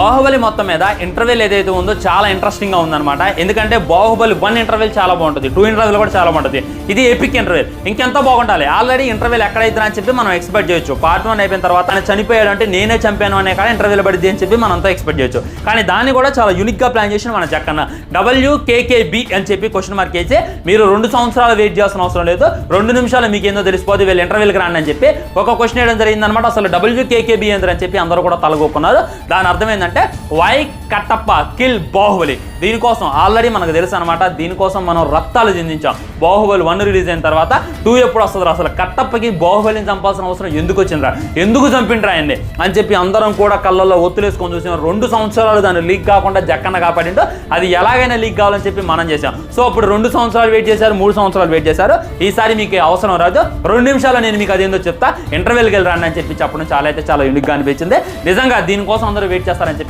బాహుబలి మొత్తం మీద ఇంటర్వెల్ ఏదైతే ఉందో చాలా ఇంట్రెస్టింగ్ గా ఉందన్నమాట. ఎందుకంటే బాహుబలి 1 ఇంటర్వెల్ చాలా బాగుంటుంది, 2 ఇంటర్వెల్ కూడా చాలా బాగుంటుంది. ఇది ఎపిక్ ఇంటర్వెల్, ఇంకెంత బాగుండాలి. ఆల్రెడీ ఇంటర్వెల్ ఎక్కడైతే అని చెప్పి మనం ఎక్స్పెక్ట్ చేయొచ్చు. పార్ట్ 1 అయిపోయిన తర్వాత ఆయన చనిపోయాడు అంటే నేనే చంపాను అనే కాడ ఇంటర్వెల్ పడింది అని చెప్పి మనంతా ఎక్స్పెక్ట్ చేయొచ్చు. కానీ దాన్ని కూడా చాలా యూనిక్ గా ప్లాన్ చేసిన మన జక్కన్న. WKKB అని చెప్పి క్వశ్చన్ మార్క్ వేసి మీరు 2 సంవత్సరాలు వెయిట్ చేయాల్సిన అవసరం లేదు, 2 నిమిషాలు మీకు ఏందో తెలిసిపోతే వీళ్ళు ఇంటర్వెల్కి రాండి అని చెప్పి ఒక క్వశ్చన్ వేయడం జరిగింది అనమాట. అసలు WKKB ఏందని చెప్పి అందరూ కూడా తలగొక్కున్నారు. దాని అర్థం ఏంటంటే వై కట్టప్ప కిల్ బాహుబలి. దీనికోసం ఆల్రెడీ మనకు తెలుసు అనమాట, దీనికోసం మనం రక్తాలు చెందించాం. బాహుబలి 1 రిలీజ్ అయిన తర్వాత 2 ఎప్పుడు వస్తుంది? అసలు కట్టప్పకి బాహుబలిని చంపాల్సిన అవసరం ఎందుకు వచ్చిందిరా, ఎందుకు చంపిండ్రా ఆయన్ని అని చెప్పి అందరం కూడా కళ్ళల్లో ఒత్తులేసుకొని చూసాం. 2 సంవత్సరాలు దాన్ని లీక్ కాకుండా జక్కన్న కాపాడింటో అది ఎలాగైనా లీక్ కావాలని చెప్పి మనం చేసాం. సో అప్పుడు 2 సంవత్సరాలు వెయిట్ చేశారు, 3 సంవత్సరాలు వెయిట్ చేశారు. ఈసారి మీకు అవసరం రాదు, 2 నిమిషాలు నేను మీకు అదేందో చెప్తా, ఇంటర్వెల్కి వెళ్ళి రండి అని చెప్పి చెప్పడం చాలా అయితే చాలా యూనిక్గా అనిపించింది. నిజంగా దీనికోసం అందరూ వెయిట్ చేస్తారని చెప్పి